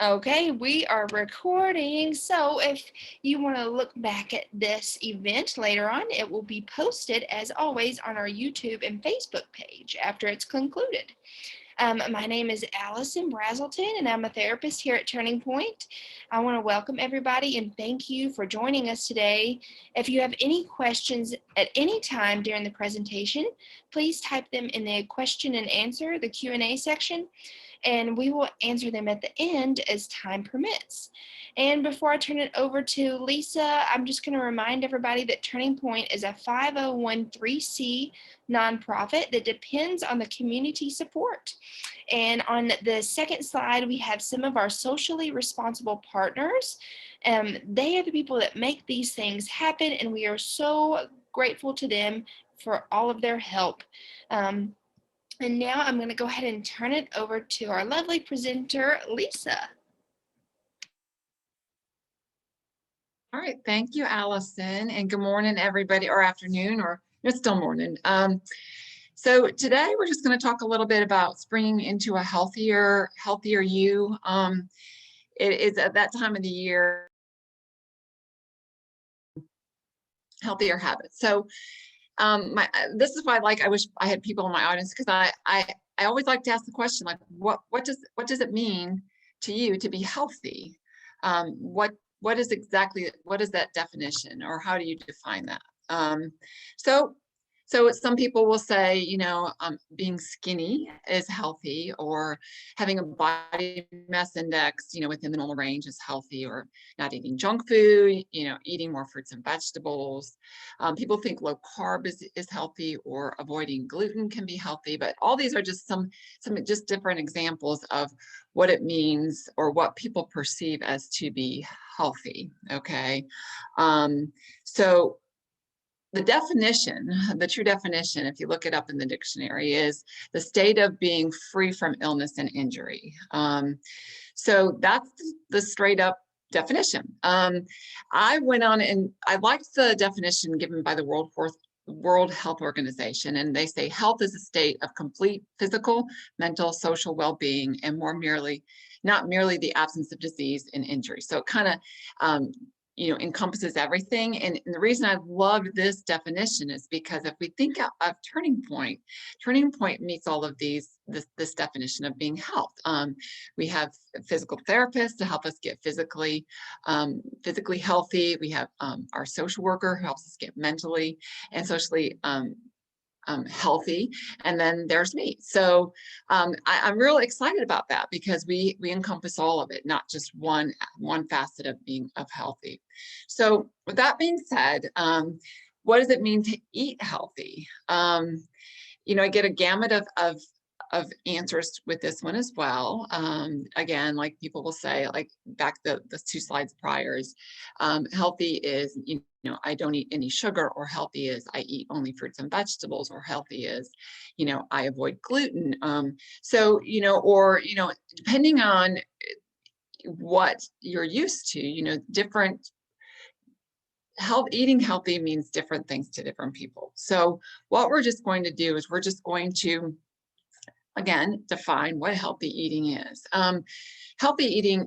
Okay, we are recording. So if you want to look back at this event later on, it will be posted as always on our YouTube and Facebook page after it's concluded. My name is Allison Brazelton, and I'm a therapist here at Turning Point. I want to welcome everybody and thank you for joining us today. If you have any questions at any time during the presentation, please type them in the question and answer, the Q&A section, and we will answer them at the end as time permits. And before I turn it over to Lisa, I'm just going to remind everybody that Turning Point is a 5013C nonprofit that depends on the community support. And on the second slide, we have some of our socially responsible partners. They are the people that make these things happen, and we are so grateful to them for all of their help. And now I'm going to go ahead and turn it over to our lovely presenter, Lisa. All right, thank you, Allison, and good morning, everybody, or afternoon, or it's still morning. So today we're just going to talk a little bit about springing into a healthier you. It is at that time of the year, healthier habits. So this is why I wish I had people in my audience, because I always like to ask the question, like, what does it mean to you to be healthy? What is that definition, or how do you define that? So some people will say, being skinny is healthy, or having a body mass index, within the normal range is healthy, or not eating junk food, eating more fruits and vegetables. People think low carb is healthy, or avoiding gluten can be healthy, but all these are just some just different examples of what it means, or what people perceive as to be healthy. Okay. So the true definition, if you look it up in the dictionary, is the state of being free from illness and injury. So that's the straight up definition. I went on and I liked the definition given by the World Health Organization, and they say health is a state of complete physical, mental, social well-being, and not merely the absence of disease and injury. So it kind of encompasses everything. And the reason I loved this definition is because if we think of Turning Point meets all of this definition of being health. We have physical therapists to help us get physically healthy. We have our social worker who helps us get mentally and socially healthy, and then there's me. So I'm really excited about that, because we encompass all of it, not just one facet of being healthy. So with that being said, what does it mean to eat healthy? I get a gamut of answers with this one as well. Again, like people will say, like back the 2 slides prior, is healthy is, I don't eat any sugar, or healthy is I eat only fruits and vegetables, or healthy is, I avoid gluten. Or depending on what you're used to, eating healthy means different things to different people. So what we're just going to do is we're just going to, again, define what healthy eating is. Healthy eating,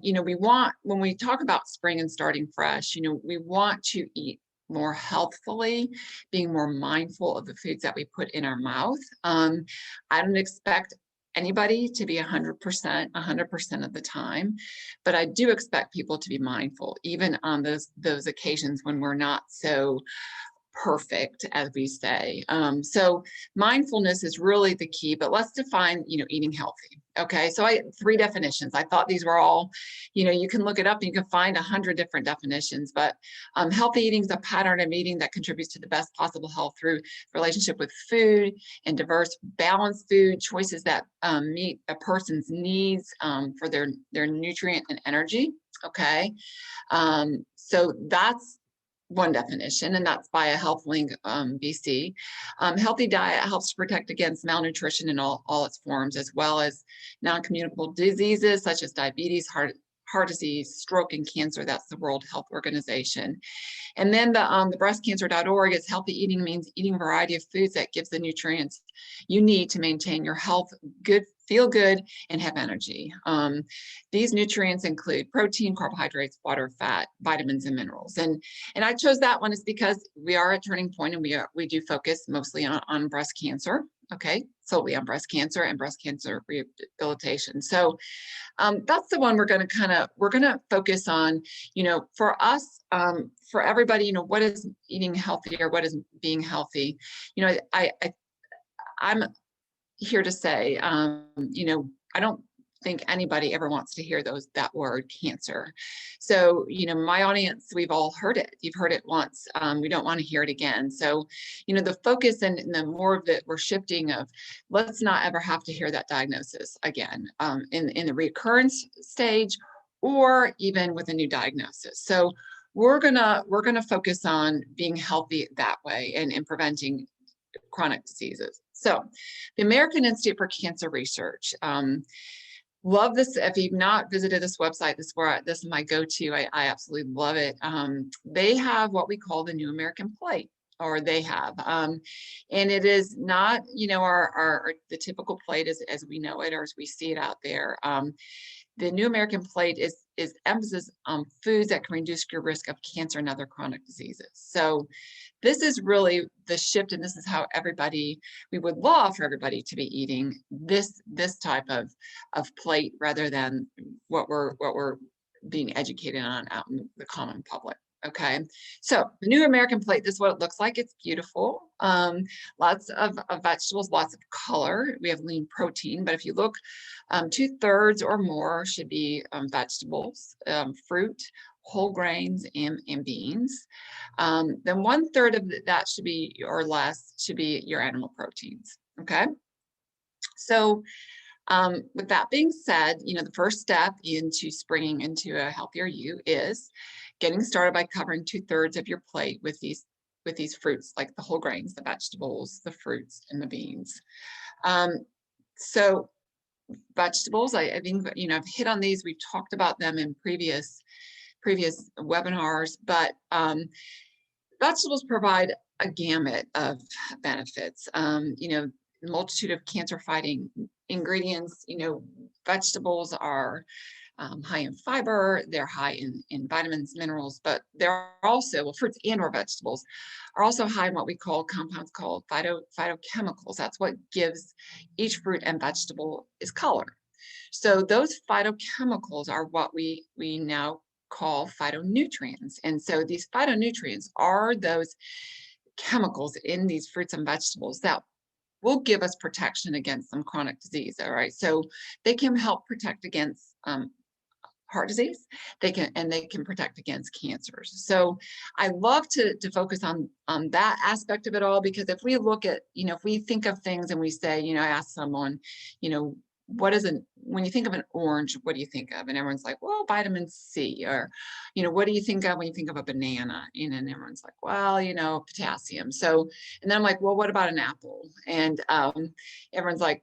when we talk about spring and starting fresh, we want to eat more healthfully, being more mindful of the foods that we put in our mouth. I don't expect anybody to be 100% of the time, but I do expect people to be mindful, even on those occasions when we're not so perfect, as we say. So mindfulness is really the key, but let's define, eating healthy. Okay, so 3 definitions. I thought these were all, you can look it up and you can find 100 different definitions, but healthy eating is a pattern of eating that contributes to the best possible health through relationship with food and diverse, balanced food choices that meet a person's needs for their nutrient and energy. Okay, so that's one definition, and that's by a HealthLink BC. Healthy diet helps protect against malnutrition in all its forms, as well as non-communicable diseases such as diabetes, heart disease, stroke, and cancer. That's the World Health Organization. And then the breastcancer.org is healthy eating means eating a variety of foods that gives the nutrients you need to maintain your health, good feel good, and have energy. These nutrients include protein, carbohydrates, water, fat, vitamins, and minerals. And I chose that one is because we are at turning point, and we do focus mostly on breast cancer. Okay, solely on breast cancer and breast cancer rehabilitation. So that's the one we're going to focus on. For us, for everybody, what is eating healthy or what is being healthy? I'm here to say, I don't think anybody ever wants to hear that word cancer. So, my audience, we've all heard it. You've heard it once. We don't want to hear it again. So, the focus and the more of it we're shifting of, let's not ever have to hear that diagnosis again, in the recurrence stage or even with a new diagnosis. So we're gonna focus on being healthy that way and preventing chronic diseases. So the American Institute for Cancer Research, love this. If you've not visited this website, this is my go-to. I absolutely love it. They have what we call the New American Plate, or they have, and it is not, the typical plate as we know it or as we see it out there. The New American Plate is emphasis on foods that can reduce your risk of cancer and other chronic diseases. So this is really the shift, and this is how we would love for everybody to be eating this type of plate rather than what we're being educated on out in the common public. Okay, so the New American Plate, this is what it looks like. It's beautiful. Lots of vegetables, lots of color. We have lean protein, but if you look, 2/3 or more should be vegetables, fruit, whole grains, and beans. Then 1/3 of that should be, or less, should be your animal proteins. Okay, so with that being said, the first step into springing into a healthier you is getting started by covering 2/3 of your plate with these fruits, like the whole grains, the vegetables, the fruits, and the beans. So vegetables, I think, I've hit on these. We've talked about them in previous webinars, but vegetables provide a gamut of benefits. A multitude of cancer-fighting ingredients. Vegetables are high in fiber, they're high in vitamins, minerals, but they're also, well, fruits and or vegetables are also high in what we call compounds called phytochemicals. That's what gives each fruit and vegetable its color. So those phytochemicals are what we now call phytonutrients. And so these phytonutrients are those chemicals in these fruits and vegetables that will give us protection against some chronic disease. All right, so they can help protect against heart disease. They can protect against cancers. So I love to focus on that aspect of it all, because if we look at, if we think of things and we say, I ask someone, when you think of an orange, what do you think of? And everyone's like, well, vitamin C, or, what do you think of when you think of a banana? And everyone's like, well, potassium. So, and then I'm like, well, what about an apple? And everyone's like,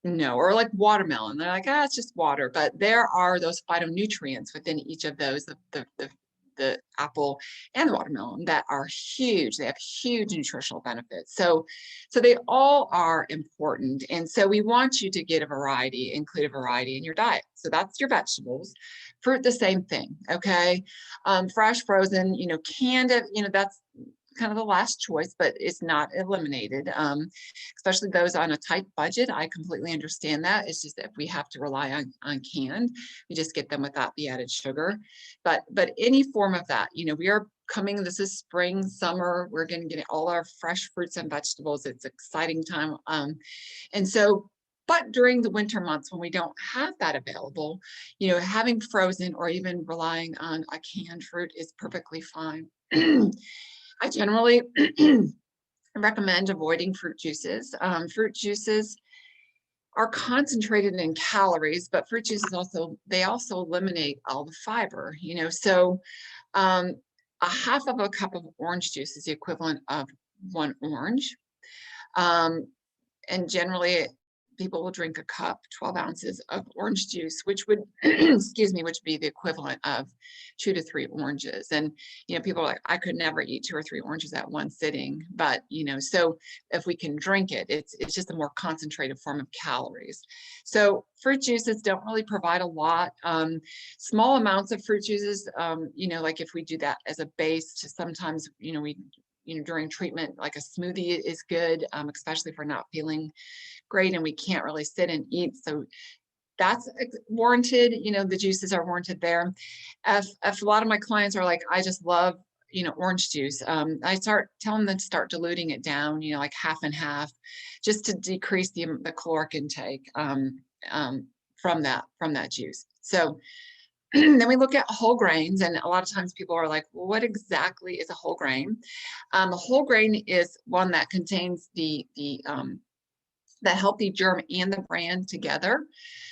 no, or like watermelon. They're like, it's just water. But there are those phytonutrients within each of those, the apple and the watermelon, that are huge. They have huge nutritional benefits. So they all are important. And so we want you to get include a variety in your diet. So that's your vegetables. Fruit, the same thing. Okay. Fresh, frozen, canned, that's kind of the last choice, but it's not eliminated, especially those on a tight budget. I completely understand that. It's just that if we have to rely on canned, we just get them without the added sugar. But any form of that, we are coming, this is spring, summer, we're going to get all our fresh fruits and vegetables. It's an exciting time. And so, but during the winter months when we don't have that available, having frozen or even relying on a canned fruit is perfectly fine. I generally recommend avoiding fruit juices. Fruit juices are concentrated in calories, but fruit juices also eliminate all the fiber, so a half of a cup of orange juice is the equivalent of one orange. And generally people will drink a cup, 12 ounces of orange juice, which would, excuse me, which would be the equivalent of 2 to 3 oranges. And, people are like, I could never eat 2 or 3 oranges at one sitting. But, so if we can drink it, it's just a more concentrated form of calories. So fruit juices don't really provide a lot. Small amounts of fruit juices, like if we do that as a base to sometimes, during treatment, like a smoothie is good, especially if we're not feeling great and we can't really sit and eat. So that's warranted. The juices are warranted there. If a lot of my clients are like, I just love, orange juice, I start telling them to start diluting it down, like half and half, just to decrease the caloric intake from that juice. So then we look at whole grains, and a lot of times people are like, well, what exactly is a whole grain? A whole grain is one that contains the healthy germ and the bran together.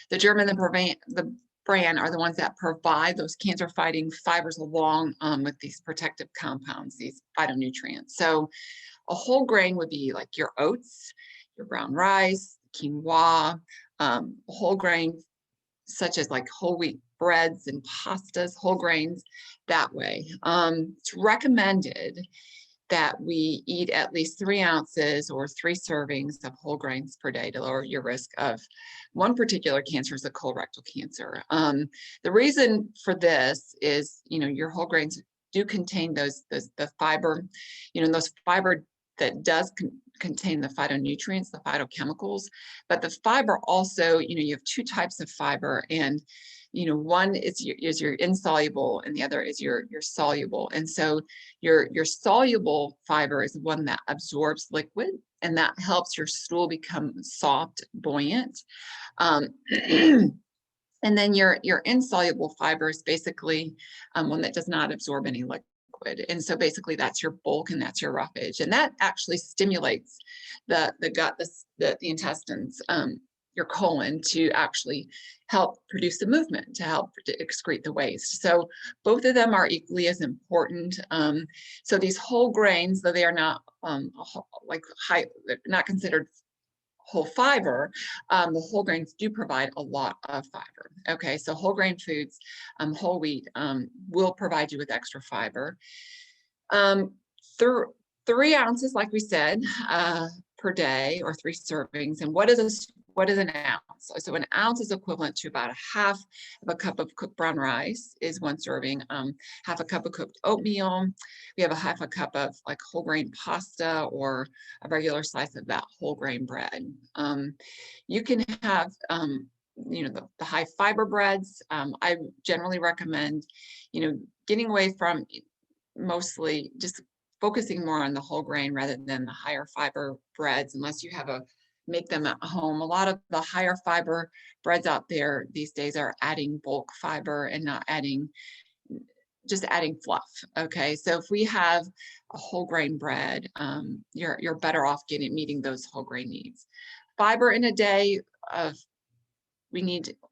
The germ and the bran are the ones that provide those cancer-fighting fibers along with these protective compounds, these phytonutrients. So a whole grain would be like your oats, your brown rice, quinoa, whole grain such as like whole wheat breads and pastas, whole grains that way. It's recommended that we eat at least 3 ounces or 3 servings of whole grains per day to lower your risk of one particular cancer, is the colorectal cancer. The reason for this is, your whole grains do contain the fiber, those fiber that does contain the phytonutrients, the phytochemicals, but the fiber also, you have 2 types of fiber, and one is your insoluble and the other is your soluble. And so your soluble fiber is the one that absorbs liquid, and that helps your stool become soft, buoyant. And then your insoluble fiber is basically one that does not absorb any liquid. And so basically that's your bulk and that's your roughage. And that actually stimulates the gut, the intestines, your colon, to actually help produce the movement, to help excrete the waste. So both of them are equally as important. So these whole grains, though they are not not considered whole fiber, the whole grains do provide a lot of fiber. Okay, so whole grain foods, whole wheat, will provide you with extra fiber. 3 ounces, like we said, per day, or 3 servings. And what is an ounce? So an ounce is equivalent to about a half of a cup of cooked brown rice is 1 serving, half a cup of cooked oatmeal. We have a half a cup of like whole grain pasta, or a regular slice of that whole grain bread. You can have, the high fiber breads. I generally recommend, getting away from mostly just focusing more on the whole grain rather than the higher fiber breads, unless you have make them at home. A lot of the higher fiber breads out there these days are adding bulk fiber and not just adding fluff. Okay, so if we have a whole grain bread, you're better off meeting those whole grain needs. Fiber in a day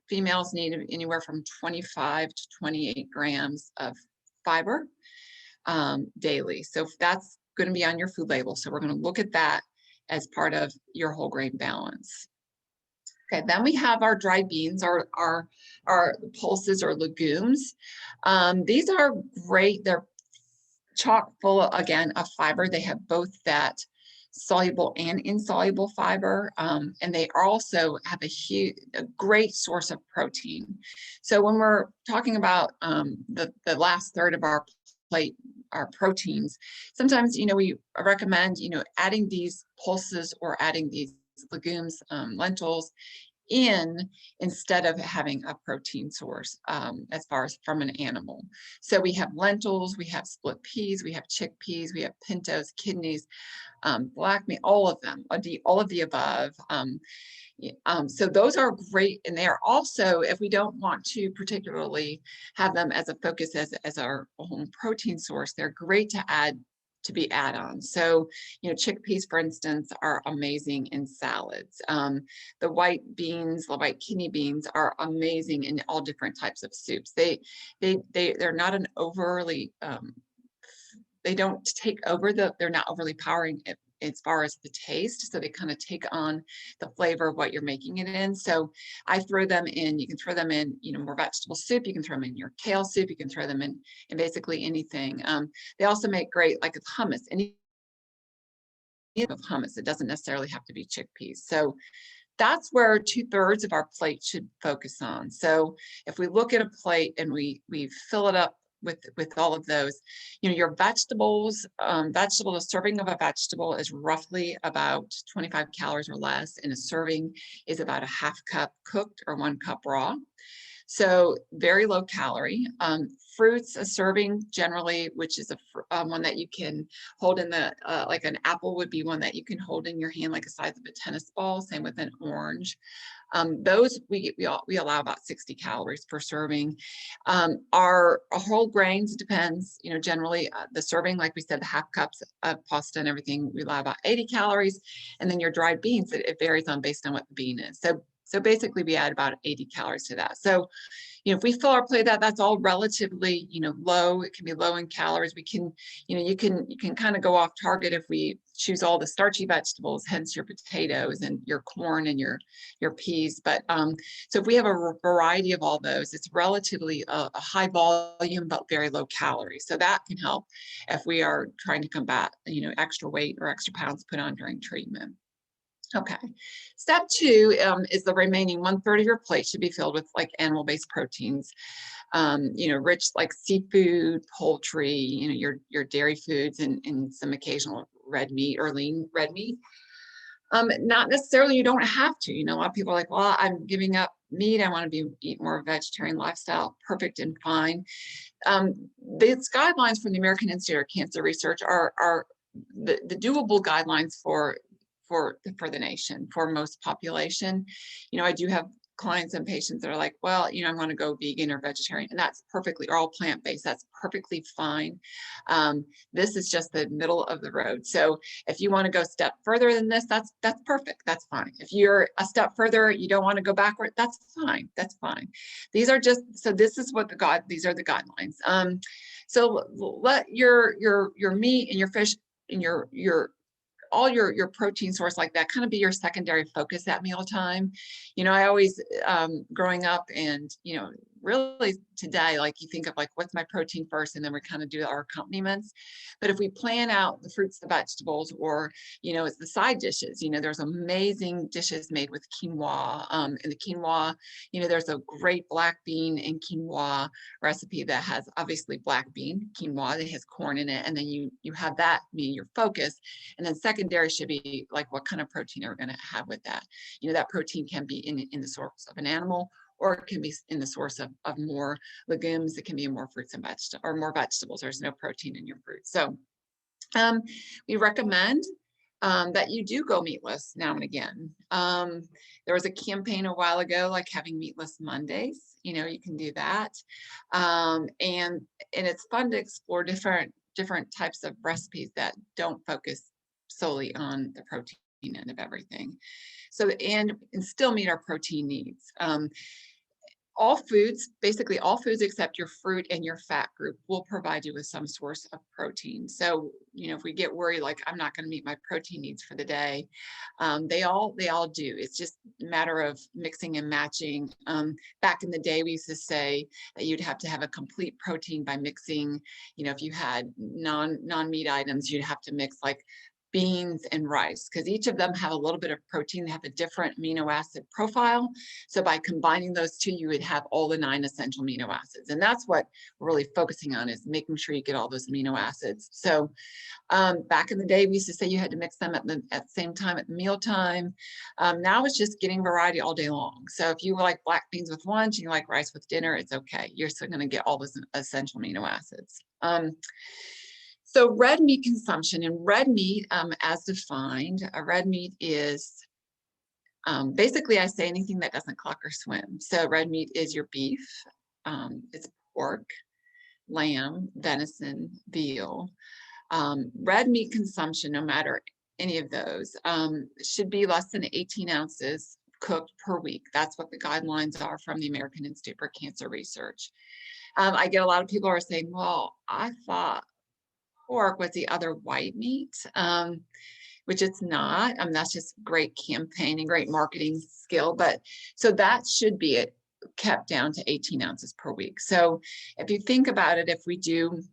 females need anywhere from 25 to 28 grams of fiber daily. So that's going to be on your food label. So we're going to look at that as part of your whole grain balance. Okay, then we have our dried beans, our pulses or legumes. These are great. They're chock full, again, of fiber. They have both that soluble and insoluble fiber, and they also have a great source of protein. So when we're talking about the last third of our plate, our proteins, sometimes we recommend adding these pulses or adding these legumes, lentils instead of having a protein source as far as from an animal. So we have lentils, we have split peas, we have chickpeas, we have pintos, kidneys, black meat, all of them, all of the above. So those are great, and they are also, if we don't want to particularly have them as a focus as our own protein source, they're great to be add-ons. So, chickpeas, for instance, are amazing in salads. The white beans, the white kidney beans, are amazing in all different types of soups. They're not an overly, they don't take over they're not overly as far as the taste. So they kind of take on the flavor of what you're making it in. So I throw them in, you can throw them in, more vegetable soup. You can throw them in your kale soup. You can throw them in basically anything. They also make great, like with hummus, any of hummus. It doesn't necessarily have to be chickpeas. So that's where 2/3 of our plate should focus on. So if we look at a plate and we fill it up with all of those, your vegetables, a serving of a vegetable is roughly about 25 calories or less, and a serving is about a half cup cooked or 1 cup raw. So very low calorie. Fruits, a serving generally, which is one that you can hold in the, like an apple would be one that you can hold in your hand, like the size of a tennis ball. Same with an orange. Those we allow about 60 calories per serving. Our whole grains depends, generally the serving, like we said, the half cups of pasta and everything, we allow about 80 calories. And then your dried beans, it varies on based on what the bean is. So basically we add about 80 calories to that. So, if we fill our plate, that's all relatively, low. It can be low in calories. We can, you can kind of go off target if we choose all the starchy vegetables, hence your potatoes and your corn and your peas. But so if we have a variety of all those, it's relatively a high volume but very low calorie. So that can help if we are trying to combat, extra weight or extra pounds put on during treatment. Okay. Step 2 is the remaining 1/3 of your plate should be filled with like animal-based proteins, rich like seafood, poultry, your dairy foods, and some occasional red meat or lean red meat. Not necessarily, you don't have to. A lot of people are like, well, I'm giving up meat. I want to eat more vegetarian lifestyle. Perfect and fine. These guidelines from the American Institute of Cancer Research are the doable guidelines for the nation, for most population. I do have clients and patients that are like, well, I want to go vegan or vegetarian, and that's perfectly, or all plant-based, that's perfectly fine. This is just the middle of the road. So if you want to go a step further than this, that's perfect. That's fine. If you're a step further, you don't want to go backward, that's fine. That's fine. These are just, so this is what these are the guidelines. So let your meat and your fish and all your protein source like that kind of be your secondary focus at mealtime. I always, growing up and, really today, like you think of like, what's my protein first? And then we kind of do our accompaniments. But if we plan out the fruits, the vegetables, or, it's the side dishes, there's amazing dishes made with quinoa. And the quinoa, there's a great black bean and quinoa recipe that has obviously black bean quinoa that has corn in it. And then you have that be your focus. And then secondary should be like, what kind of protein are we going to have with that? That protein can be in the source of an animal, or it can be in the source of more legumes. It can be more fruits and vegetables, or more vegetables. There's no protein in your fruit. So we recommend that you do go meatless now and again. There was a campaign a while ago, like having meatless Mondays. You can do that. And it's fun to explore different types of recipes that don't focus solely on the protein end of everything. So, and still meet our protein needs. Basically all foods except your fruit and your fat group will provide you with some source of protein. So, if we get worried, like I'm not going to meet my protein needs for the day, they all do. It's just a matter of mixing and matching. Back in the day, we used to say that you'd have to have a complete protein by mixing, if you had non-meat items, you'd have to mix like beans and rice, because each of them have a little bit of protein. They have a different amino acid profile. So by combining those two, you would have all the 9 essential amino acids. And that's what we're really focusing on, is making sure you get all those amino acids. So back in the day, we used to say you had to mix them at the same time at mealtime. Now it's just getting variety all day long. So if you like black beans with lunch and you like rice with dinner, it's okay. You're still going to get all those essential amino acids. So red meat consumption, and red meat, as defined, a red meat is basically, I say anything that doesn't cluck or swim. So red meat is your beef, it's pork, lamb, venison, veal. Red meat consumption, no matter any of those, should be less than 18 ounces cooked per week. That's what the guidelines are from the American Institute for Cancer Research. I get a lot of people are saying, well, I thought pork was the other white meat. which it's not. That's just great campaigning, great marketing skill. But so that should be it, kept down to 18 ounces per week. So if you think about it, if we do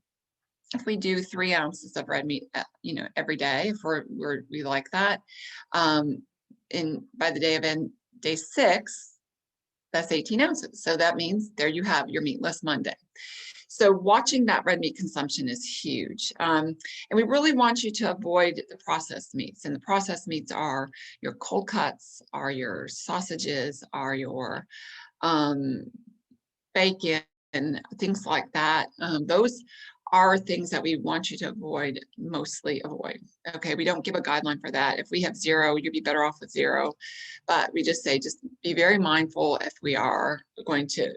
3 ounces of red meat, every day, if we like that, by the day of day 6, that's 18 ounces. So that means there you have your meatless Monday. So watching that red meat consumption is huge. And we really want you to avoid the processed meats. And the processed meats are your cold cuts, are your sausages, are your bacon, and things like that. Those are things that we want you to mostly avoid. Okay, we don't give a guideline for that. If we have 0, you'd be better off with 0. But we just say, just be very mindful if we are going to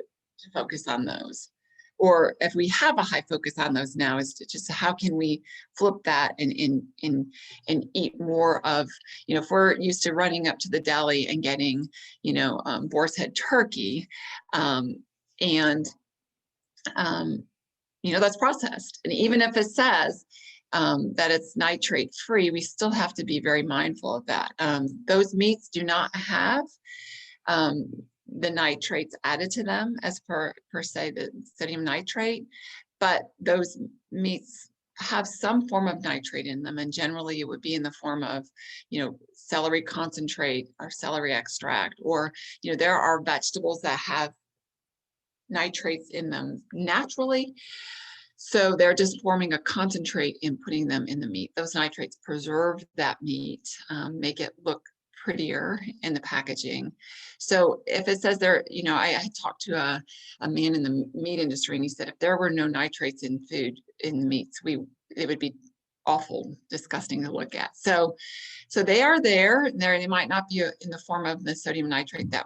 focus on those. Or if we have a high focus on those now, is just how can we flip that and eat more of, if we're used to running up to the deli and getting, boar's head turkey, that's processed. And even if it says that it's nitrate free, we still have to be very mindful of that. Those meats do not have the nitrates added to them as per se the sodium nitrate, but those meats have some form of nitrate in them, and generally it would be in the form of celery concentrate or celery extract, or there are vegetables that have nitrates in them naturally, so they're just forming a concentrate and putting them in the meat. Those nitrates preserve that meat, make it look prettier in the packaging. So if it says there, I talked to a man in the meat industry, and he said if there were no nitrates in food, in the meats, it would be awful, disgusting to look at. So they are there. They might not be in the form of the sodium nitrate that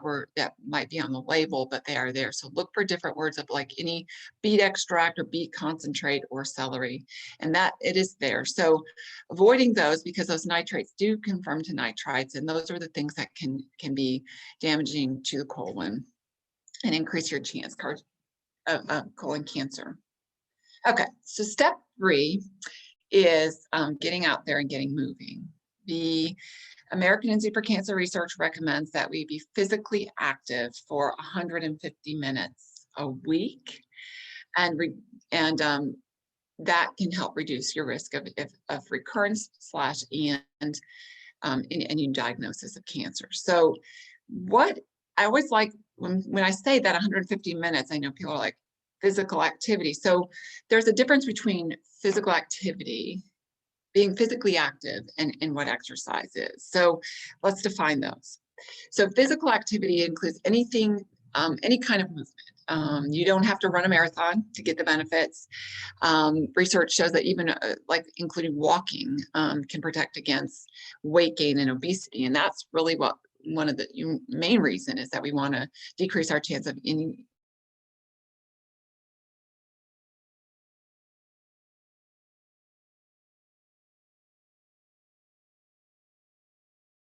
might be on the label, but they are there. So look for different words of like any beet extract or beet concentrate or celery, and that it is there. So avoiding those, because those nitrates do conform to nitrites, and those are the things that can be damaging to the colon and increase your chance of colon cancer. Okay, so step 3 is getting out there and getting moving. The American Institute for Cancer Research recommends that we be physically active for 150 minutes a week, and that can help reduce your risk of recurrence and any diagnosis of cancer. So what I always like when I say that 150 minutes, I know people are like, physical activity. So there's a difference between physical activity, being physically active, and what exercise is. So let's define those. So physical activity includes anything, any kind of movement. You don't have to run a marathon to get the benefits. Research shows that even like including walking can protect against weight gain and obesity. And that's really what one of the main reason is, that we want to decrease our chance of any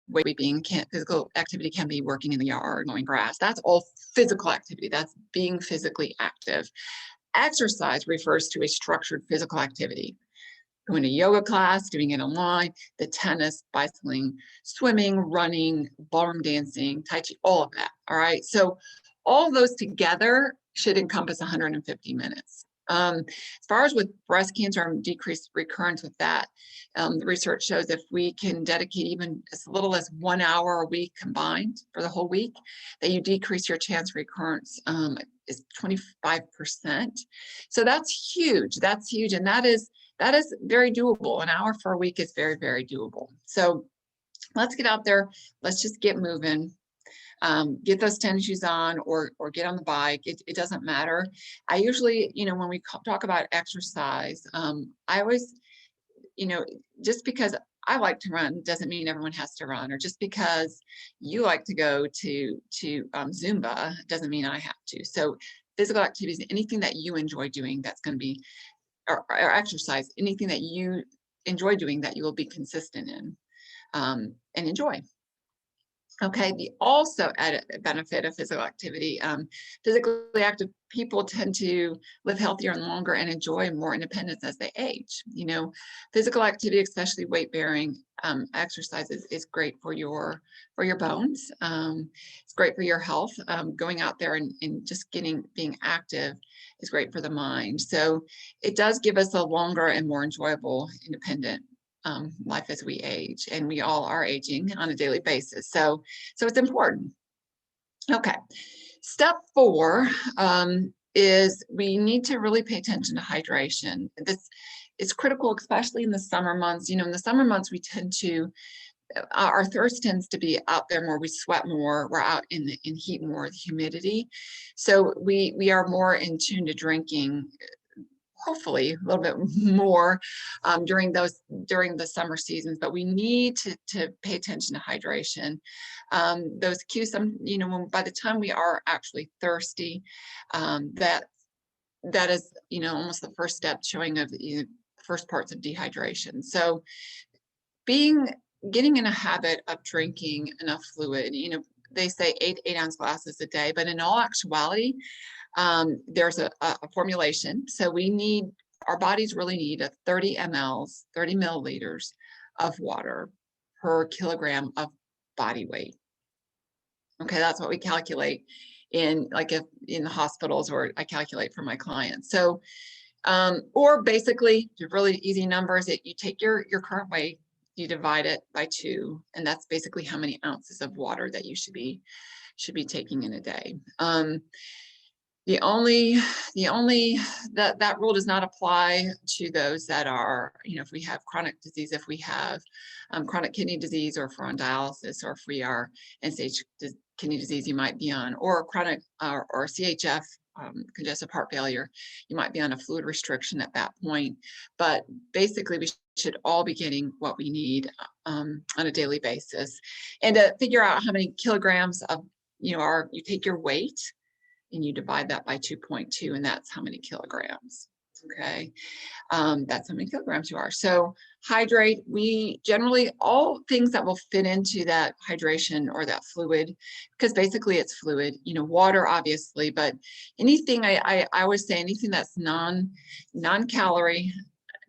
weight being physical activity can be working in the yard, mowing grass. That's all physical activity. That's being physically active. Exercise refers to a structured physical activity. Going to yoga class, doing it online, the tennis, bicycling, swimming, running, ballroom dancing, tai chi, all of that. All right. So all those together should encompass 150 minutes. As far as with breast cancer and decreased recurrence with that, the research shows if we can dedicate even as little as 1 hour a week combined for the whole week, that you decrease your chance of recurrence is 25%. So that's huge. That's huge. And that is very doable. An hour for a week is very, very doable. So let's get out there. Let's just get moving. Get those tennis shoes on, or get on the bike. It doesn't matter. I usually, when we talk about exercise, I always, just because I like to run doesn't mean everyone has to run, or just because you like to go to Zumba doesn't mean I have to. So physical activities, anything that you enjoy doing, that's going to be, or exercise, anything that you enjoy doing that you will be consistent in and enjoy. Okay, the also added benefit of physical activity, physically active people tend to live healthier and longer and enjoy more independence as they age. Physical activity, especially weight bearing exercises, is great for your bones. It's great for your health. Going out there and just being active is great for the mind. So it does give us a longer and more enjoyable, independent life as we age, and we all are aging on a daily basis. So it's important. Okay. Step 4 is we need to really pay attention to hydration. This is critical, especially in the summer months. In the summer months, we tend to, our thirst tends to be out there more. We sweat more. We're out in heat more, the humidity. So we are more in tune to drinking, hopefully a little bit more during the summer seasons, but we need to pay attention to hydration. Those cues, by the time we are actually thirsty, that is, almost the first step showing of the first parts of dehydration. So getting in a habit of drinking enough fluid, they say 8-ounce glasses a day, but in all actuality, there's a formulation. So our bodies really need a 30 mLs, 30 milliliters of water per kilogram of body weight. Okay, that's what we calculate in the hospitals, or I calculate for my clients. So, or basically, really easy numbers, that you take your current weight, you divide it by 2, and that's basically how many ounces of water that you should be taking in a day. That rule does not apply to those that are, if we have chronic disease, if we have chronic kidney disease, or if we're on dialysis, or if we are end-stage kidney disease, you might be on, or chronic or CHF, congestive heart failure, you might be on a fluid restriction at that point. But basically, we should all be getting what we need on a daily basis. And to figure out how many kilograms of, you take your weight and you divide that by 2.2, and that's how many kilograms. Okay, that's how many kilograms you are. So hydrate, we generally, all things that will fit into that hydration or that fluid, because basically it's fluid, water obviously, but anything, I always say anything that's non-calorie,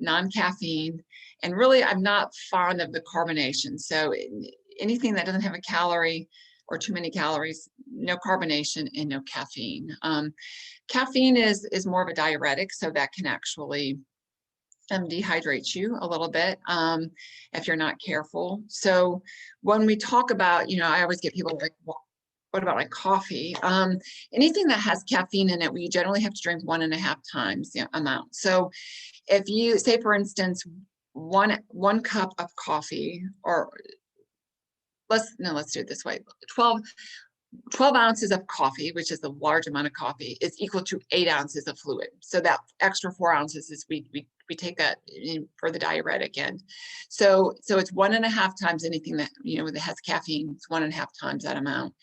non-caffeine, and really I'm not fond of the carbonation. So anything that doesn't have a calorie or too many calories, no carbonation, and no caffeine. Caffeine is more of a diuretic, so that can actually dehydrate you a little bit if you're not careful. So when we talk about, I always get people like, well, what about like coffee? Anything that has caffeine in it, we generally have to drink 1.5 times the amount. So if you say, for instance, one cup of coffee, or let's do it this way, 12 ounces of coffee, which is a large amount of coffee, is equal to 8 ounces of fluid. So that extra 4 ounces is we take that for the diuretic end. So it's 1.5 times anything that, that has caffeine, it's 1.5 times that amount.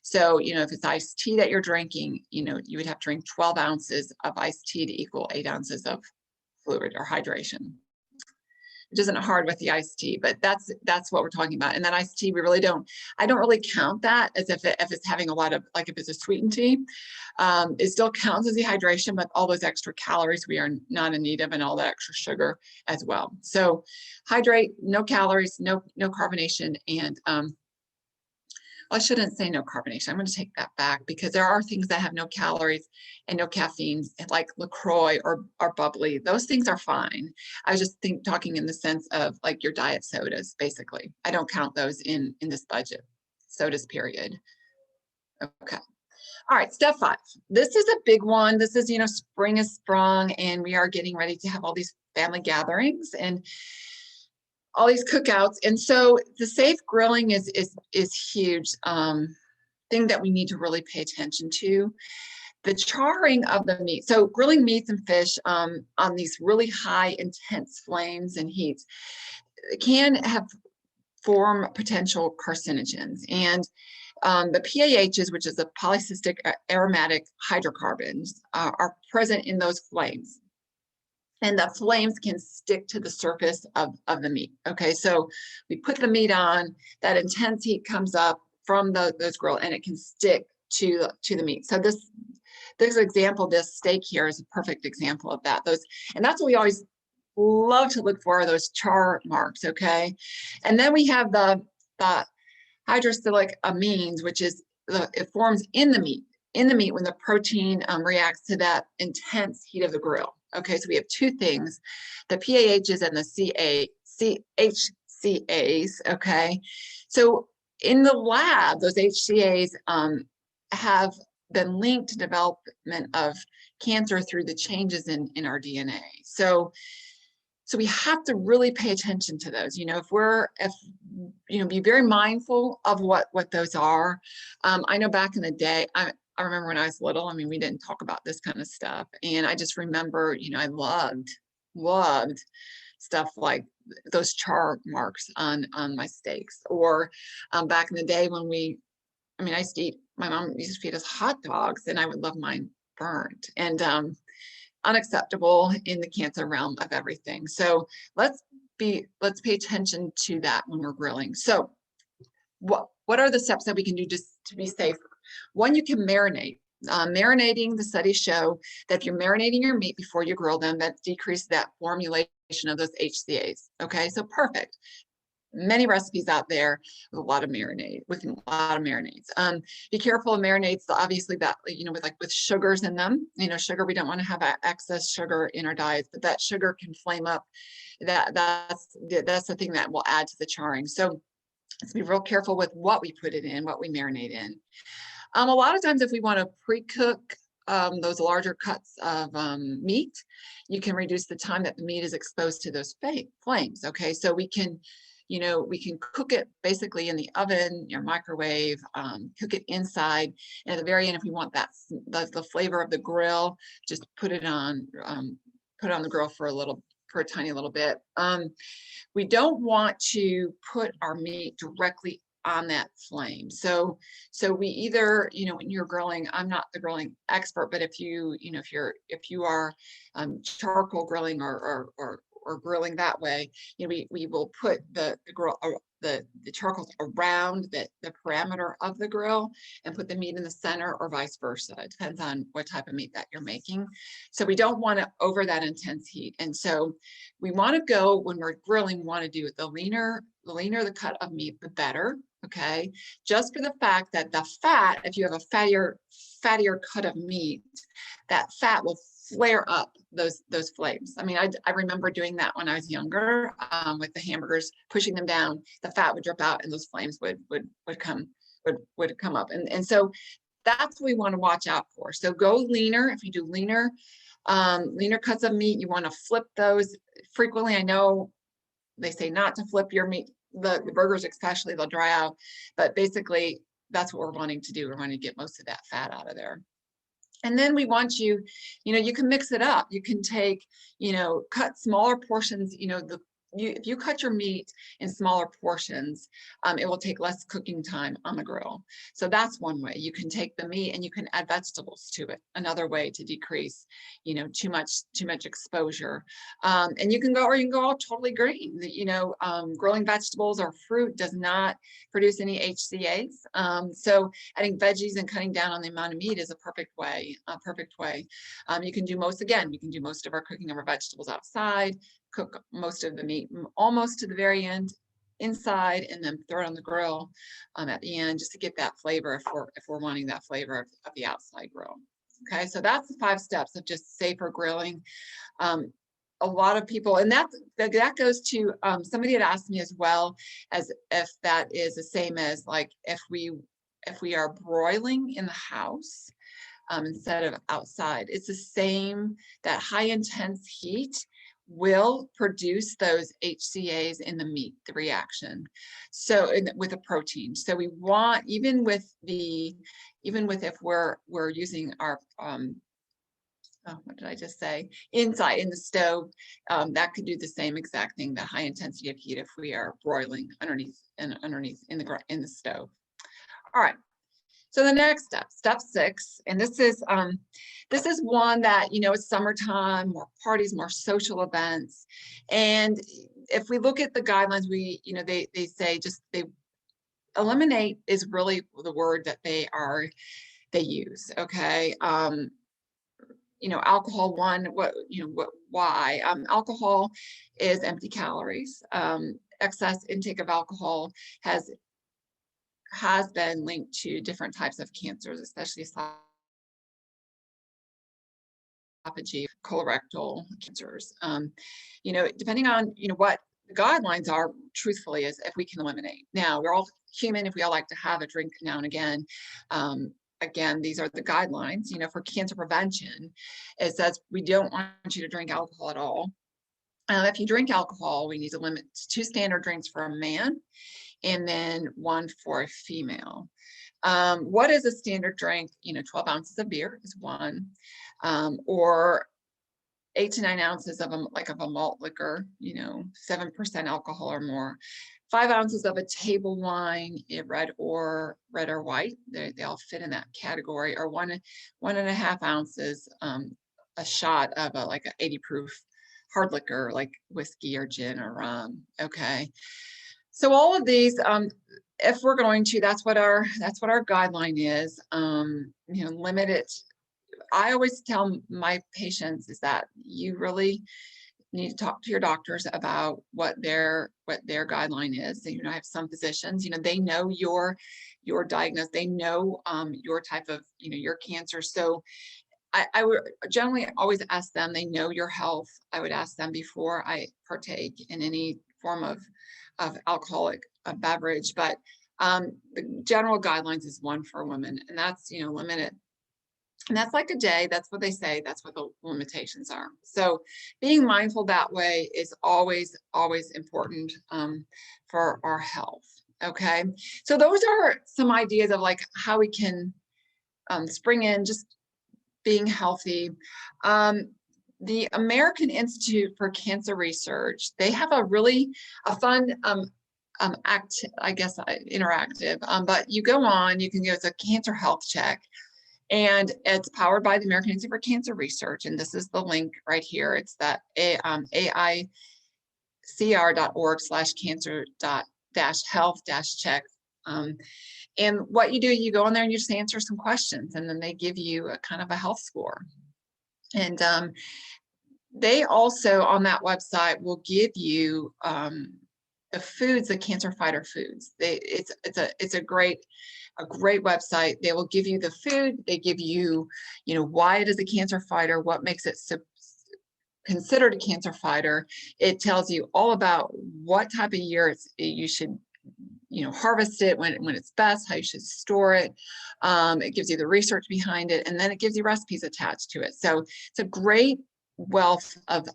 So, if it's iced tea that you're drinking, you would have to drink 12 ounces of iced tea to equal 8 ounces of fluid or hydration. Which isn't hard with the iced tea, but that's what we're talking about. And that iced tea, I don't really count that as if it's having a lot of, like if it's a sweetened tea, it still counts as dehydration, but all those extra calories we are not in need of, and all that extra sugar as well. So hydrate, no calories, no carbonation, and I shouldn't say no carbonation. I'm going to take that back, because there are things that have no calories and no caffeine, like LaCroix or bubbly. Those things are fine. I was just talking in the sense of like your diet sodas, basically. I don't count those in this budget. Sodas, period. Okay. All right, step 5. This is a big one. This is, spring is sprung, and we are getting ready to have all these family gatherings and all these cookouts. And so the safe grilling is huge thing that we need to really pay attention to. The charring of the meat. So grilling meats and fish on these really high intense flames and heats can form potential carcinogens. And the PAHs, which is the polycystic aromatic hydrocarbons, are present in those flames. And the flames can stick to the surface of the meat. Okay, so we put the meat on, that intense heat comes up, from those grilled, and it can stick to the meat. So this example, this steak here is a perfect example of that. And that's what we always love to look for, are those char marks, okay? And then we have the hydroxylic amines, which is it forms in the meat when the protein reacts to that intense heat of the grill. Okay, so we have two things, the PAHs and the HCAs, okay? So in the lab, those HCAs have been linked to development of cancer through the changes in our DNA. So we have to really pay attention to those. You know, be very mindful of what those are. I know back in the day, I remember when I was little, I mean, we didn't talk about this kind of stuff. And I just remember, you know, I loved stuff like those char marks on my steaks. Or back in the day when my mom used to feed us hot dogs, and I would love mine burnt. And unacceptable in the cancer realm of everything. So let's pay attention to that when we're grilling. So what are the steps that we can do just to be safer? One, you can marinate. Marinating, the studies show that if you're marinating your meat before you grill them, that decreases that formulation of those HCAs. Okay, so perfect. Many recipes out there with a lot of marinades. Be careful of marinades, obviously, that, you know, with sugars in them. You know, sugar, we don't want to have excess sugar in our diets, but that sugar can flame up. That's the thing that will add to the charring. So let's be real careful with what we put it in, what we marinate in. A lot of times, if we want to pre-cook those larger cuts of meat, you can reduce the time that the meat is exposed to those flames. Okay, so we can cook it basically in the oven, your microwave, cook it inside. And at the very end, if we want the flavor of the grill, just put it on the grill for a tiny little bit. We don't want to put our meat directly on that flame. So we either, you know, when you're grilling, I'm not the grilling expert, but if you are charcoal grilling or grilling that way, you know, we will put the charcoals around the parameter of the grill and put the meat in the center, or vice versa. It depends on what type of meat that you're making. So we don't want to over that intense heat. And so we want to go, when we're grilling, we want to do it the leaner the cut of meat, the better. Okay, just for the fact that the fat, if you have a fattier cut of meat, that fat will flare up those flames. I mean, I remember doing that when I was younger, with the hamburgers, pushing them down, the fat would drip out and those flames would come up. And so that's what we want to watch out for. So go leaner. If you do leaner cuts of meat, you want to flip those frequently. I know they say not to flip your meat, the burgers especially, they'll dry out, but basically that's what we're wanting to do. We're wanting to get most of that fat out of there. And then we want you can mix it up. You can take, cut smaller portions, if you cut your meat in smaller portions, it will take less cooking time on the grill. So that's one way. You can take the meat and you can add vegetables to it. Another way to decrease, too much exposure. And you can go all totally green. Grilling vegetables or fruit does not produce any HCAs. So adding veggies and cutting down on the amount of meat is a perfect way. You can do most of our cooking of our vegetables outside, cook most of the meat almost to the very end inside, and then throw it on the grill at the end, just to get that flavor if we're wanting that flavor of the outside grill. Okay, so that's the 5 steps of just safer grilling. A lot of people, and that goes to somebody had asked me as well, as if that is the same as like if we are broiling in the house instead of outside. It's the same. That high intense heat will produce those HCAs in the meat, the reaction. So with a protein. So we want, even with if we're using our what did I just say? Inside in the stove, that could do the same exact thing, the high intensity of heat, if we are broiling underneath in the stove. All right. So the next step 6, and this is one that, it's summertime, more parties, more social events. And if we look at the guidelines, they say eliminate is really the word that they use. Okay. Alcohol, one, why? Alcohol is empty calories. Excess intake of alcohol has been linked to different types of cancers, especially esophageal, colorectal cancers. Depending on, what the guidelines are, truthfully, is if we can eliminate. Now, we're all human. If we all like to have a drink now and again, again, these are the guidelines, for cancer prevention. It says we don't want you to drink alcohol at all. If you drink alcohol, we need to limit to 2 standard drinks for a man and then 1 for a female. What is a standard drink? 12 ounces of beer is 1, or 8 to 9 ounces of a malt liquor, 7% alcohol or more. 5 ounces of a table wine, red or white. They all fit in that category. Or 1.5 ounces, a shot of an 80 proof hard liquor like whiskey or gin or rum. Okay. So all of these, if we're going to, that's what our guideline is. Limit it. I always tell my patients is that you really need to talk to your doctors about what their guideline is. I have some physicians, they know your diagnosis, they know your type of, your cancer. So I would generally always ask them, they know your health. I would ask them before I partake in any form of alcoholic beverage. But the general guidelines is 1 for women, and that's, limited. And that's like a day. That's what they say. That's what the limitations are. So being mindful that way is always, always important for our health. Okay. So those are some ideas of how we can spring in just being healthy. The American Institute for Cancer Research, they have a fun interactive, but you go on, you can go, it's a cancer health check. And it's powered by the American Institute for Cancer Research. And this is the link right here. It's that aicr.org/cancer-health-check. And what you do, you go in there and you just answer some questions, and then they give you a kind of a health score. And they also, on that website, will give you the foods, the cancer fighter foods. It's a great website. They will give you the food. They give you, why it is a cancer fighter, what makes it considered a cancer fighter. It tells you all about what type of year you should, harvest it, when it's best, how you should store it. It gives you the research behind it, and then it gives you recipes attached to it. So it's a great wealth of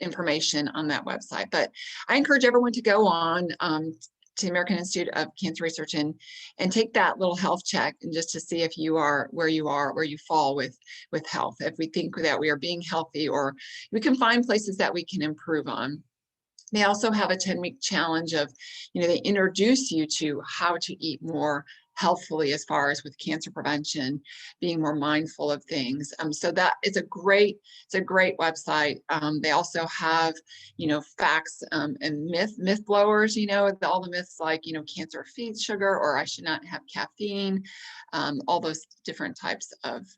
information on that website. But I encourage everyone to go on to the American Institute of Cancer Research and take that little health check, and just to see if you are where you fall with health. If we think that we are being healthy, or we can find places that we can improve on. They also have a 10-week challenge of, they introduce you to how to eat more healthfully as far as with cancer prevention, being more mindful of things. So that is a great website. They also have, facts and myth blowers, all the myths like, cancer feeds sugar, or I should not have caffeine, all those different types of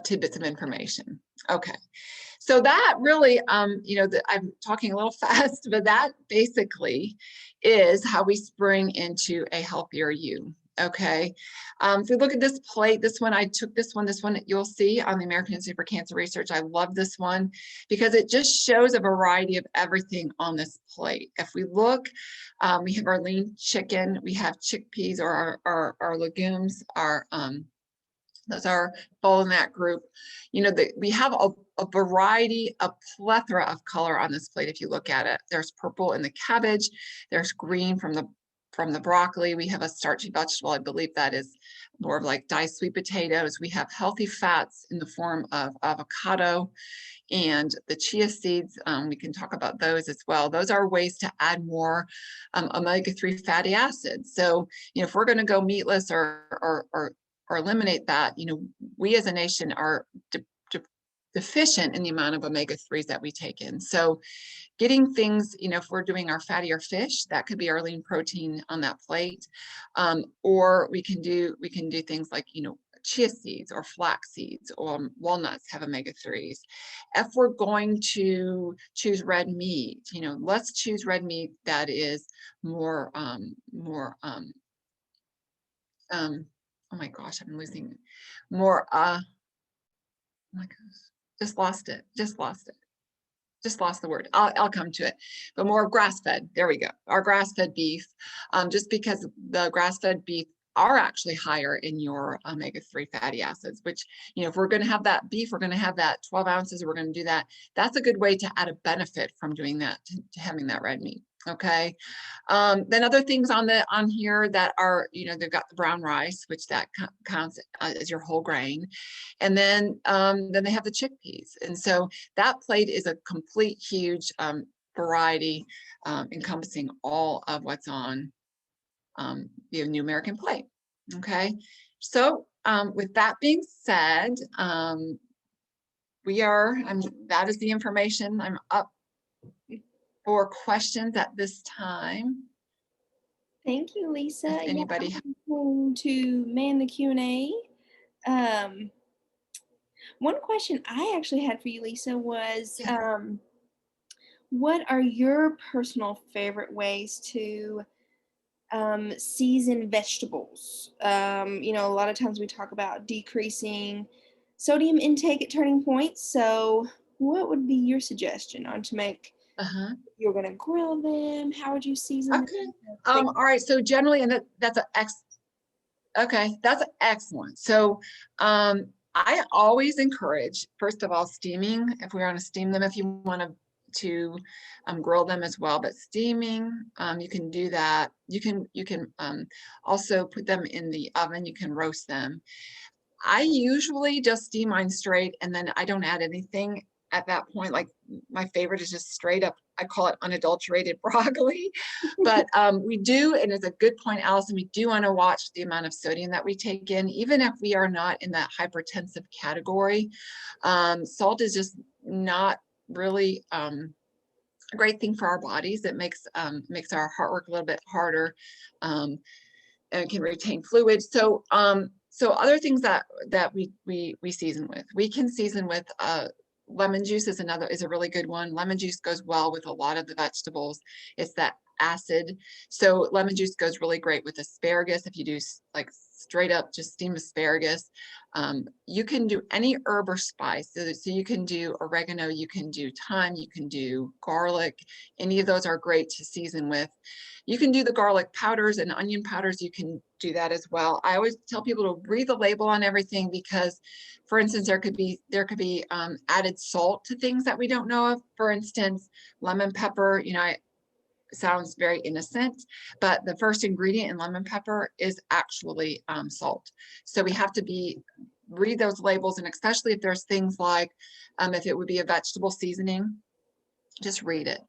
tidbits of information. Okay. So that really, I'm talking a little fast, but that basically is how we spring into a healthier you. Okay. If we look at this plate, this one you'll see on the American Institute for Cancer Research. I love this one because it just shows a variety of everything on this plate. If we look, we have our lean chicken, we have chickpeas, or our legumes, those are all in that group. We have a variety, a plethora of color on this plate. If you look at it, there's purple in the cabbage, there's green from the broccoli. We have a starchy vegetable. I believe that is more of like diced sweet potatoes. We have healthy fats in the form of avocado and the chia seeds. We can talk about those as well. Those are ways to add more omega-3 fatty acids. So, if we're going to go meatless or eliminate that, we as a nation are deficient in the amount of omega-3s that we take in. So getting things, if we're doing our fattier fish, that could be our lean protein on that plate. Or we can do things like, chia seeds or flax seeds or walnuts have omega-3s. If we're going to choose red meat, let's choose red meat that is more, oh my gosh, I'm losing more, oh my gosh, just lost it. Just lost the word. I'll come to it. But more grass-fed. There we go. Our grass-fed beef, just because the grass-fed beef are actually higher in your omega-3 fatty acids, which, if we're going to have that beef, we're going to have that 12 ounces, we're going to do that. That's a good way to add a benefit from doing that, to having that red meat. Okay. Then other things on here that are, they've got the brown rice, which that counts as your whole grain. And then they have the chickpeas. And so that plate is a complete, huge variety, encompassing all of what's on the New American Plate. Okay. So with that being said, that is the information. I'm up for questions at this time. Thank you, Lisa. If anybody I'm going to man the Q&A. One question I actually had for you, Lisa, was what are your personal favorite ways to season vegetables? A lot of times we talk about decreasing sodium intake at turning points. So what would be your suggestion on to make, you're going to grill them? How would you season them? All right. So generally, and that's excellent. So I always encourage, first of all, steaming, if we want to steam them, if you want to grill them as well, but steaming, you can do that. You can also put them in the oven. You can roast them. I usually just steam mine straight, and then I don't add anything at that point. Like, my favorite is just straight up, I call it unadulterated broccoli. But we do, and it's a good point, Allison, we do want to watch the amount of sodium that we take in, even if we are not in that hypertensive category. Salt is just not really a great thing for our bodies. It makes our heart work a little bit harder, and can retain fluid. So other things that we season with, we can season with lemon juice is a really good one. Lemon juice goes well with a lot of the vegetables. It's that acid. So lemon juice goes really great with asparagus. If you do like straight up just steamed asparagus, you can do any herb or spice. So you can do oregano, you can do thyme, you can do garlic. Any of those are great to season with. You can do the garlic powders and onion powders. You can do that as well. I always tell people to read the label on everything, because, for instance, there could be added salt to things that we don't know of. For instance, lemon pepper, sounds very innocent, but the first ingredient in lemon pepper is actually salt. So we have to read those labels, and especially if there's things like, if it would be a vegetable seasoning, just read it.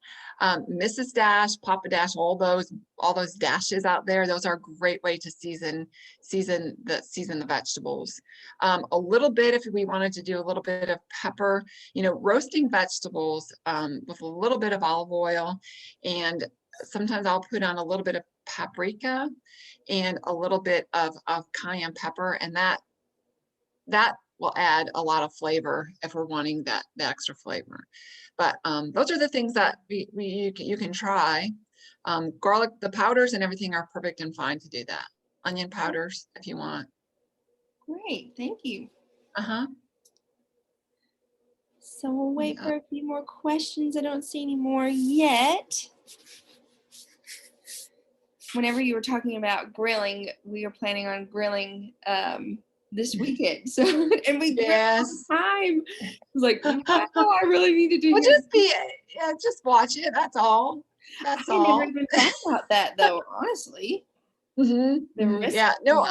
Mrs. Dash, Papa Dash, all those dashes out there, those are a great way to season the vegetables. A little bit, if we wanted to do a little bit of pepper, roasting vegetables with a little bit of olive oil, and sometimes I'll put on a little bit of paprika and a little bit of cayenne pepper, and that will add a lot of flavor if we're wanting the extra flavor. But those are the things that you can try. Garlic, the powders and everything are perfect and fine to do that. Onion powders, if you want. Great, thank you. So we'll wait for a few more questions. I don't see any more yet. Whenever you were talking about grilling, we are planning on grilling this weekend. So, and we yes, time. I was like, wow, I really need to do. Well, just watch it. That's all. That's all. I never even thought about that, though. Honestly. Yeah. No,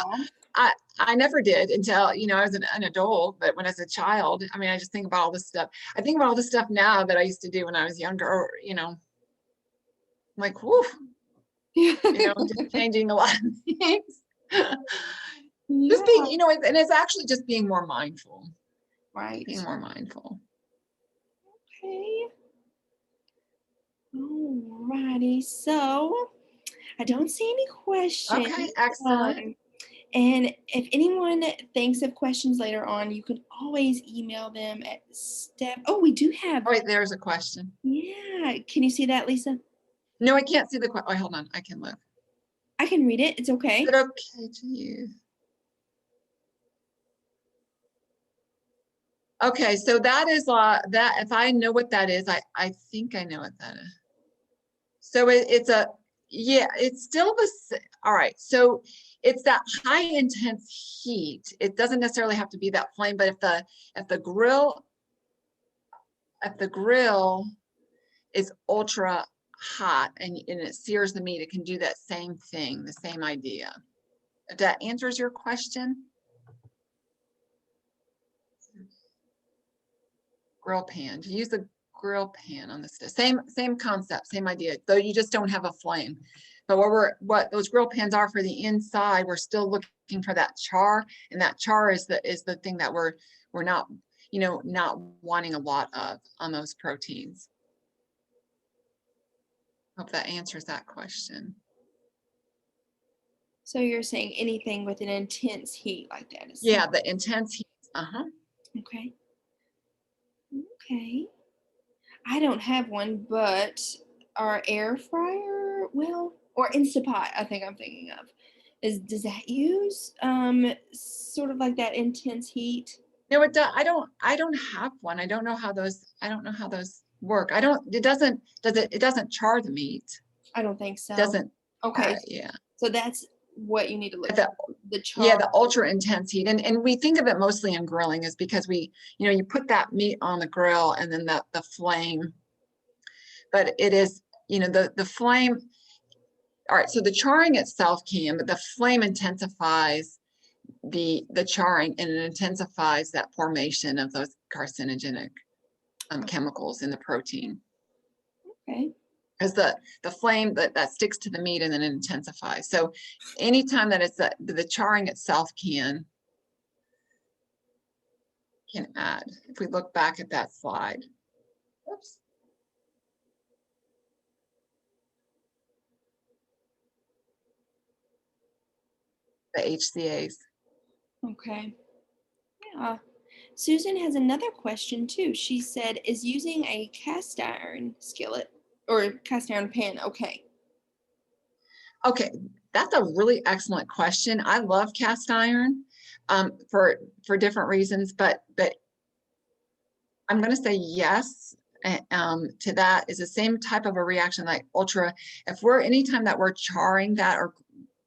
I never did until I was an adult. But when I was a child, I just think about all this stuff. I think about all the stuff now that I used to do when I was younger. Or, like, whoo. Just changing a lot of things. Just being, and it's actually just being more mindful. Right. Being more mindful. Okay. Alrighty. So I don't see any questions. Okay, excellent. Um, and if anyone thinks of questions later on, you can always email them at step. Oh, we do have. Oh, wait, there's a question. Yeah. Can you see that, Lisa? No, I can't see the question. Oh, hold on. I can look. I can read it. It's Is okay. it okay to use? Okay, so that is that. If I know what that is, I think I know what that is. So it's a, yeah, it's still all right. So it's that high intense heat. It doesn't necessarily have to be that flame, but if the grill is ultra hot and it sears the meat, it can do that same thing, the same idea. If that answers your question. Grill pan, to use the grill pan on this, same concept, same idea, though you just don't have a flame. But what those grill pans are for the inside, we're still looking for that char, and that char is the thing that we're not, not wanting a lot of on those proteins. Hope that answers that question. So you're saying anything with an intense heat like that is. Yeah, the intense heat. Okay. Okay. I don't have one, but our air fryer, well, or Instapot, I think I'm thinking of. Does that use sort of like that intense heat? No, it does. I don't have one. I don't know how those work. It doesn't char the meat. I don't think so. It doesn't. Okay. Yeah. So that's what you need to look The, for. The char. Yeah, the ultra intense heat. And we think of it mostly in grilling is because you put that meat on the grill and then the flame, but it is, the flame. All right, so the charring itself but the flame intensifies the charring, and it intensifies that formation of those carcinogenic chemicals in the protein. Okay. Because the flame that sticks to the meat and then it intensifies. So anytime that it's the charring itself can add. If we look back at that slide. Oops. The HCAs. Okay. Yeah. Susan has another question too. She said, is using a cast iron skillet or cast iron pan okay? Okay, that's a really excellent question. I love cast iron for different reasons, but I'm going to say yes to that. Is the same type of a reaction like ultra. If anytime that we're charring that or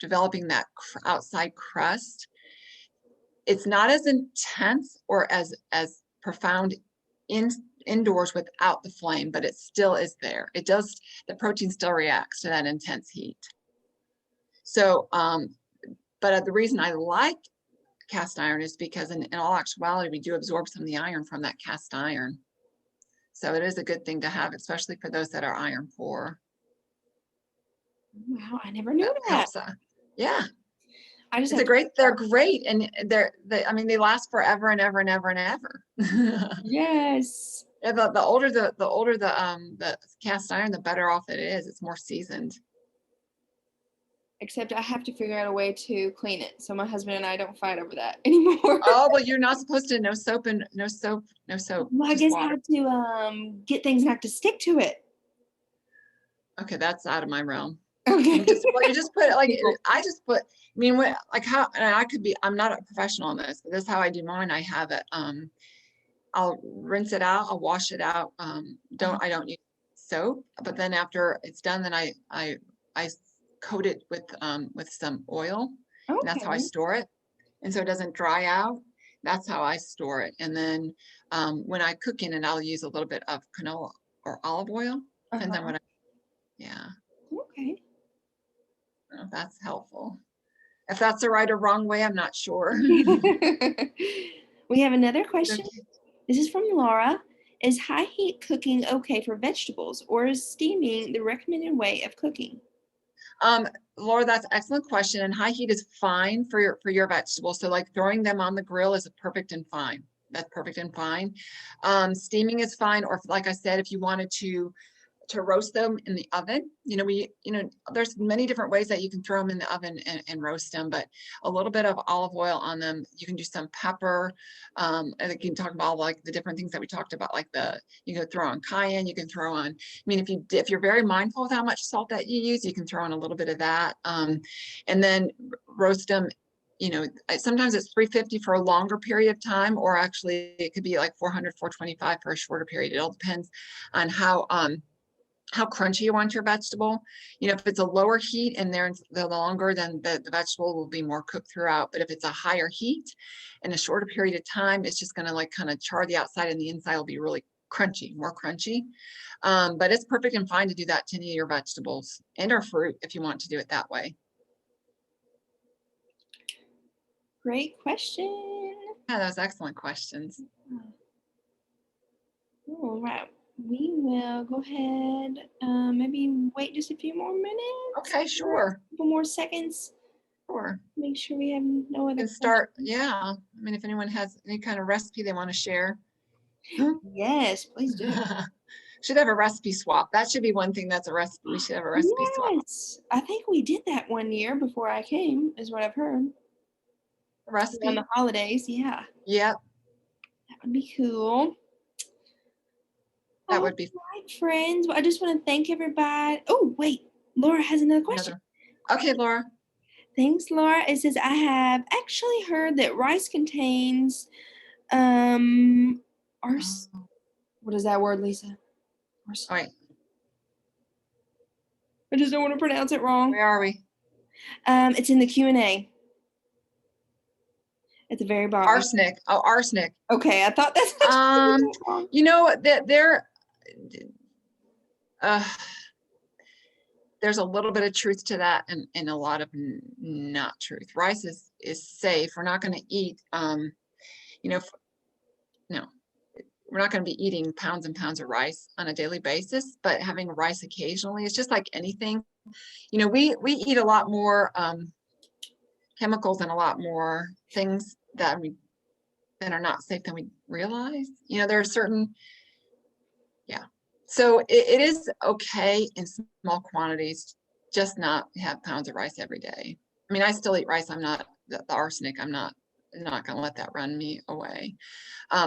developing that outside crust, it's not as intense or as profound indoors without the flame, but it still is there. The protein still reacts to that intense heat. So, but the reason I like cast iron is because in all actuality, we do absorb some of the iron from that cast iron. So it is a good thing to have, especially for those that are iron poor. Wow, I never knew that. Helps. Yeah. They're great. And they last forever and ever and ever and ever. Yes. Yeah, the older the cast iron, the better off it is. It's more seasoned. Except I have to figure out a way to clean it. So my husband and I don't fight over that anymore. Oh, well, you're not supposed to. No soap. Well, I guess I have to get things not to stick to it. Okay, that's out of my realm. Okay. You just put it like I just put. I mean, like how, and I could be. I'm not a professional on this, but this is how I do mine. I have it. I'll rinse it out. I'll wash it out. I don't use soap, but then after it's done, then I coat it with some oil. Okay. And that's how I store it, and so it doesn't dry out. That's how I store it. And then when I cook in it, I'll use a little bit of canola or olive oil. Depends on what yeah. Okay. I don't know if that's helpful. If that's the right or wrong way, I'm not sure. We have another question. Okay. This is from Laura. Is high heat cooking okay for vegetables, or is steaming the recommended way of cooking? Laura, that's an excellent question. And high heat is fine for your vegetables. So like throwing them on the grill is perfect and fine. that's perfect and fine. Steaming is fine, or like I said, if you wanted to roast them in the oven, there's many different ways that you can throw them in the oven and roast them, but a little bit of olive oil on them. You can do some pepper. And you can talk about like the different things that we talked about, like you can throw on cayenne, you can throw on, I mean, if you're very mindful of how much salt that you use, you can throw on a little bit of that. And then roast them. Sometimes it's 350 for a longer period of time, or actually it could be like 400, 425 for a shorter period. It all depends on how crunchy you want your vegetable. If it's a lower heat and the longer, then the vegetable will be more cooked throughout. But if it's a higher heat in a shorter period of time, it's just going to like kind of char the outside, and the inside will be really crunchy, more crunchy. But it's perfect and fine to do that to any of your vegetables and/or fruit if you want to do it that way. Great question. Yeah, those excellent questions. All right. We will go ahead, maybe wait just a few more minutes. Okay, sure. A couple more seconds. Sure. Make sure we have no other questions. Yeah. I mean, if anyone has any kind of recipe they want to share. Yes, please do. Should have a recipe swap. That should be one thing that's a recipe. We should have a recipe swap. Yes, I think we did that one year before I came, is what I've heard. A recipe? On the holidays, yeah. Yep. That would be cool. That would be right, friends. Well, I just want to thank everybody. Oh, wait. Laura has another question. Okay, Laura. Thanks, Laura. It says, I have actually heard that rice contains what is that word, Lisa? Wait. I just don't want to pronounce it wrong. Where are we? It's in the Q&A. At the very bottom. Arsenic. Oh, arsenic. Okay, I thought that's wrong. There's a little bit of truth to that, and a lot of not truth. Rice is safe. We're not going to eat, no, we're not going to be eating pounds and pounds of rice on a daily basis, but having rice occasionally is just like anything. We eat a lot more chemicals and a lot more things that are not safe than we realize. There are certain, so it is okay in small quantities, just not have pounds of rice every day. I mean, I still eat rice. I'm not the arsenic. I'm not going to let that run me away.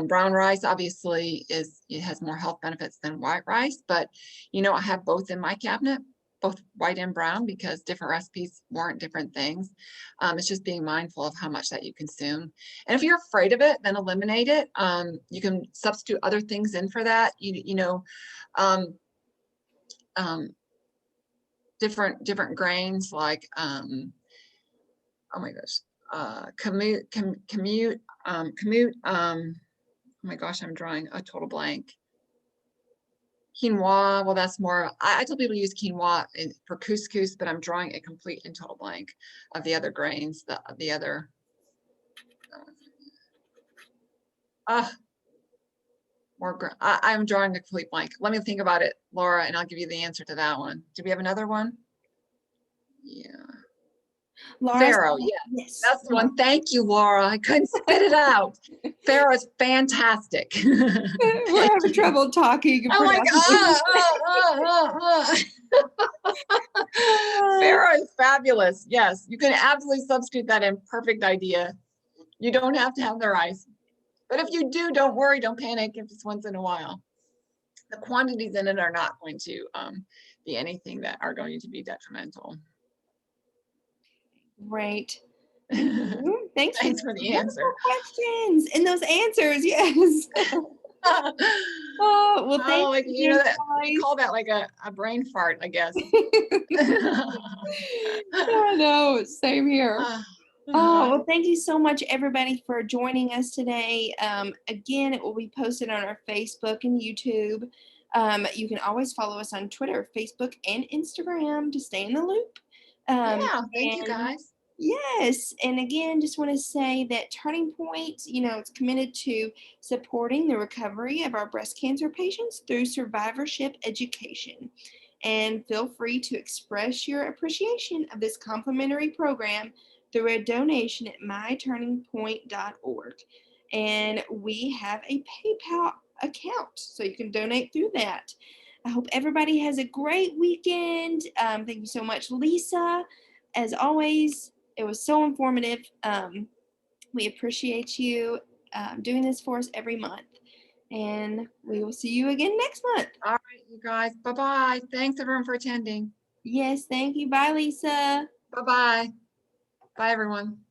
Brown rice obviously it has more health benefits than white rice, but I have both in my cabinet, both white and brown, because different recipes warrant different things. It's just being mindful of how much that you consume. And if you're afraid of it, then eliminate it. You can substitute other things in for that. Different grains like oh my gosh, kamut. Oh my gosh, I'm drawing a total blank. Quinoa, well, that's more, I tell people to use quinoa for couscous, but I'm drawing a complete and total blank of the other grains, the other, I'm drawing a complete blank. Let me think about it, Laura, and I'll give you the answer to that one. Do we have another one? Yeah. Farro, yes, that's the one. Thank you, Laura. I couldn't spit it out. Farro is fantastic. We're having trouble talking. I'm like, Farro is fabulous. Yes, you can absolutely substitute that in. Perfect idea. You don't have to have the rice. But if you do, don't worry, don't panic if it's once in a while. The quantities in it are not going to be anything that are going to be detrimental. Right. Thanks for the answer. Questions and those answers, yes. Oh, well, thank you. We call that like a brain fart, I guess. I know, same here. Oh, well, thank you so much, everybody, for joining us today. Again, it will be posted on our Facebook and YouTube. You can always follow us on Twitter, Facebook, and Instagram to stay in the loop. Thank you, guys. Yes. And again, just want to say that Turning Point, it's committed to supporting the recovery of our breast cancer patients through survivorship education. And feel free to express your appreciation of this complimentary program through a donation at myturningpoint.org. and we have a PayPal account, so you can donate through that. I hope everybody has a great weekend. Thank you so much, Lisa. As always, it was so informative. We appreciate you doing this for us every month. And we will see you again next month. All right, you guys. Bye-bye. Thanks everyone for attending. Yes, thank you. Bye, Lisa. Bye-bye. Bye, everyone.